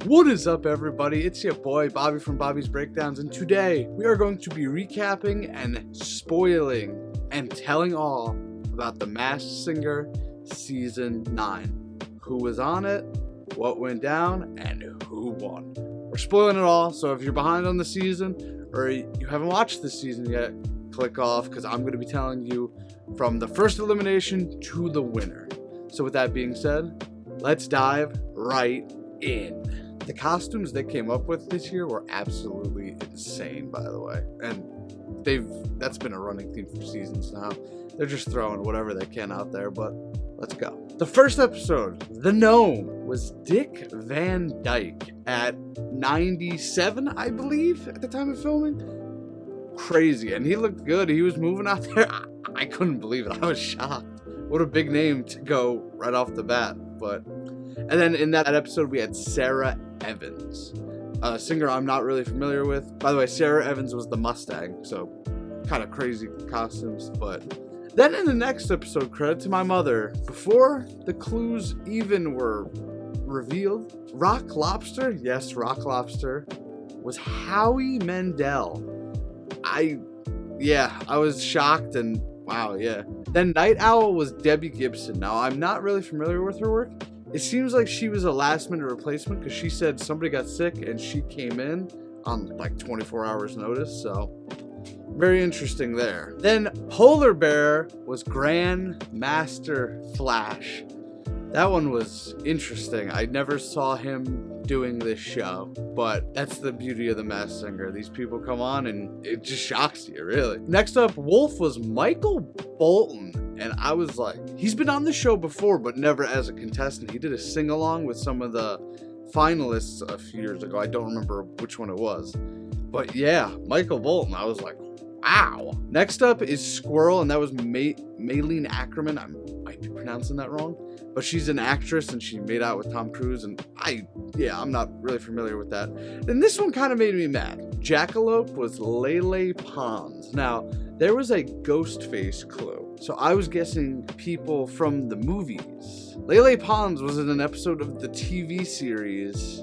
What is up, everybody? It's your boy Bobby from Bobby's Breakdowns, and today we are going to be recapping and spoiling and telling all about The Masked Singer Season 9. Who was on it, what went down, and who won. We're spoiling it all, so if you're behind on the season or you haven't watched the season yet, click off because I'm going to be telling you from the first elimination to the winner. So with that being said, let's dive right in. The costumes they came up with this year were absolutely insane, by the way. And that's been a running theme for seasons now. They're just throwing whatever they can out there, but let's go. The first episode, The Gnome, was Dick Van Dyke at 97, I believe, at the time of filming. Crazy, and he looked good. He was moving out there. I couldn't believe it. I was shocked. What a big name to go right off the bat. And then in that episode, we had Sarah Evans, a singer I'm not really familiar with. By the way, Sarah Evans was the Mustang, so kind of crazy costumes. But then in the next episode, credit to my mother, before the clues even were revealed, Rock Lobster, yes, Rock Lobster, was Howie Mandel. I was shocked and wow, yeah. Then Night Owl was Debbie Gibson. Now, I'm not really familiar with her work. It seems like she was a last-minute replacement because she said somebody got sick and she came in on like 24 hours notice, so very interesting there. Then Polar Bear was Grandmaster Flash. That one was interesting. I never saw him doing this show, but that's the beauty of The Masked Singer. These people come on and it just shocks you, really. Next up, Wolf was Michael Bolton. And I was like, he's been on the show before, but never as a contestant. He did a sing-along with some of the finalists a few years ago. I don't remember which one it was. But yeah, Michael Bolton, I was like, wow. Next up is Squirrel, and that was Maylene Ackerman. I might be pronouncing that wrong. But she's an actress, and she made out with Tom Cruise, and I'm not really familiar with that. And this one kind of made me mad. Jackalope was Lele Pons. Now, there was a ghost face clue. So I was guessing people from the movies. Lele Pons was in an episode of the TV series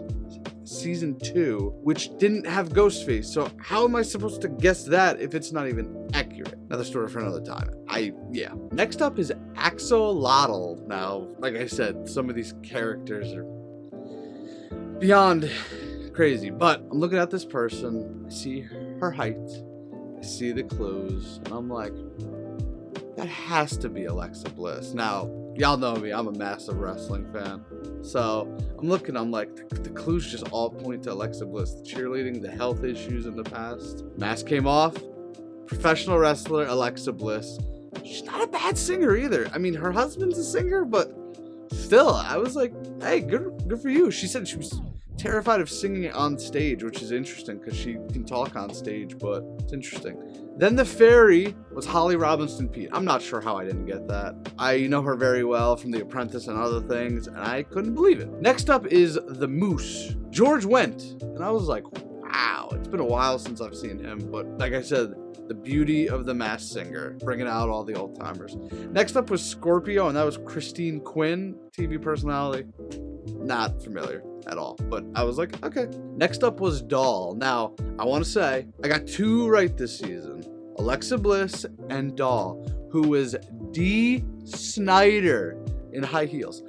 Season 2, which didn't have Ghostface. So how am I supposed to guess that if it's not even accurate? Another story for another time. Next up is Axolotl. Now, like I said, some of these characters are beyond crazy. But I'm looking at this person. I see her height. I see the clues. And I'm like, that has to be Alexa Bliss. Now, y'all know me, I'm a massive wrestling fan. So I'm looking, I'm like, the clues just all point to Alexa Bliss. The cheerleading, the health issues in the past. Mask came off. Professional wrestler Alexa Bliss. She's not a bad singer either. I mean, her husband's a singer, but still, I was like, hey, good for you. She said she was terrified of singing on stage, which is interesting because she can talk on stage, but it's interesting. Then the fairy was Holly Robinson Peete. I'm not sure how I didn't get that. I know her very well from The Apprentice and other things, and I couldn't believe it. Next up is the Moose, George Wendt. And I was like, wow, it's been a while since I've seen him, but like I said, the beauty of The Masked Singer, bringing out all the old timers. Next up was Scorpio, and that was Christine Quinn, TV personality. Not familiar at all, but I was like, okay. Next up was Doll. Now, I want to say, I got two right this season. Alexa Bliss and Doll, who was Dee Snider in high heels.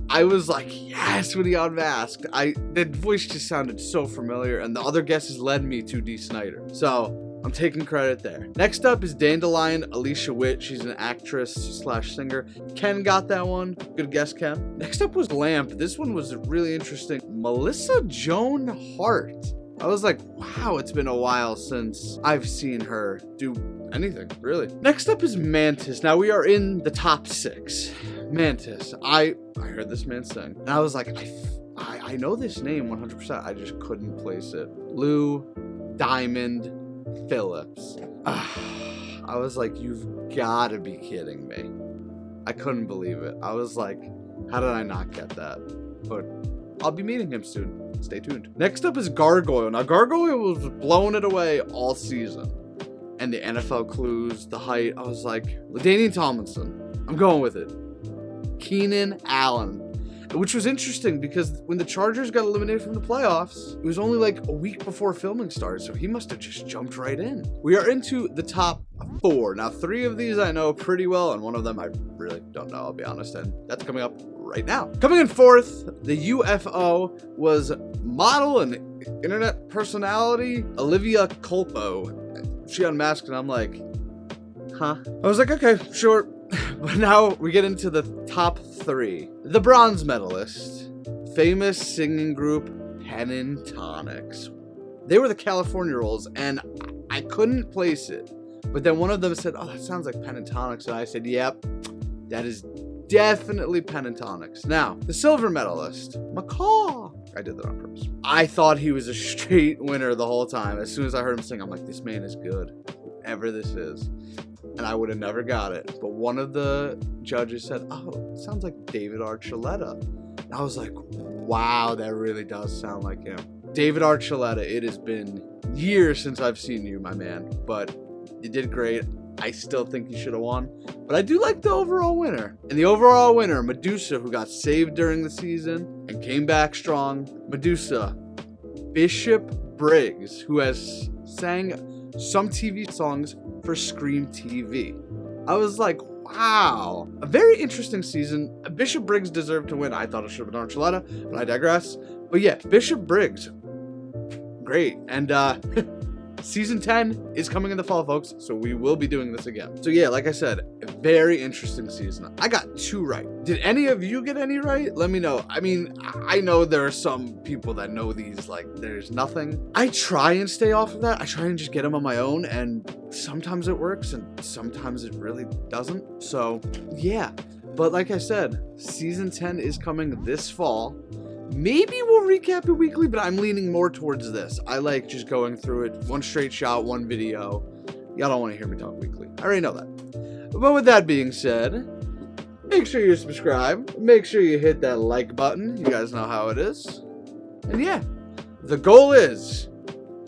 I was like, yes, when he unmasked. The voice just sounded so familiar, and the other guesses led me to Dee Snider. So, I'm taking credit there. Next up is Dandelion Alicia Witt. She's an actress / singer. Ken got that one. Good guess, Ken. Next up was Lamp. This one was really interesting. Melissa Joan Hart. I was like, wow, it's been a while since I've seen her do anything, really. Next up is Mantis. Now we are in the top 6. Mantis. I heard this man sing, and I was like, I know this name 100%. I just couldn't place it. Lou Diamond Phillips. I was like, you've got to be kidding me. I couldn't believe it. I was like, how did I not get that? But I'll be meeting him soon. Stay tuned. Next up is Gargoyle. Now, Gargoyle was blowing it away all season. And the NFL clues, the height, I was like, LaDainian Tomlinson. I'm going with it. Keenan Allen. which was interesting because when the Chargers got eliminated from the playoffs, it was only like a week before filming started, so he must have just jumped right in. We are into the top 4. Now, 3 of these I know pretty well, and one of them I really don't know, I'll be honest, and that's coming up right now. Coming in 4th, the UFO was model and internet personality Olivia Culpo. She unmasked, and I'm like, huh? I was like, okay, sure. But now we get into the top 3. The bronze medalist, famous singing group Pentatonix. They were the California Rolls, and I couldn't place it. But then one of them said, oh, that sounds like Pentatonix. And I said, yep, that is definitely Pentatonix. Now, the silver medalist, Macaw. I did that on purpose. I thought he was a straight winner the whole time. As soon as I heard him sing, I'm like, this man is good, whoever this is. And I would have never got it. But one of the judges said, oh, it sounds like David Archuleta. And I was like, wow, that really does sound like him. David Archuleta, it has been years since I've seen you, my man. But you did great. I still think you should have won. But I do like the overall winner. And the overall winner, Medusa, who got saved during the season and came back strong. Medusa, Bishop Briggs, who has sang some TV songs for Scream TV. I was like, wow. A very interesting season. Bishop Briggs deserved to win. I thought it should have been Archuleta, but I digress. But yeah, Bishop Briggs, great. And season 10 is coming in the fall, folks, so we will be doing this again. So yeah, like I said, a very interesting season. I got 2 right. Did any of you get any right? Let me know. I mean, I know there are some people that know these like there's nothing. I try and stay off of that. I try and just get them on my own, and sometimes it works and sometimes it really doesn't. So yeah, but like I said, season 10 is coming this fall. Maybe we'll recap it weekly, but I'm leaning more towards this. I like just going through it, one straight shot, one video. Y'all don't want to hear me talk weekly. I already know that. But with that being said, make sure you subscribe. Make sure you hit that like button. You guys know how it is. And yeah, the goal is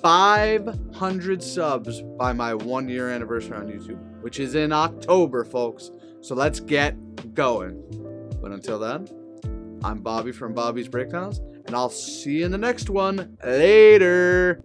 500 subs by my 1-year anniversary on YouTube, which is in October, folks. So let's get going. But until then, I'm Bobby from Bobby's Breakdowns, and I'll see you in the next one. Later.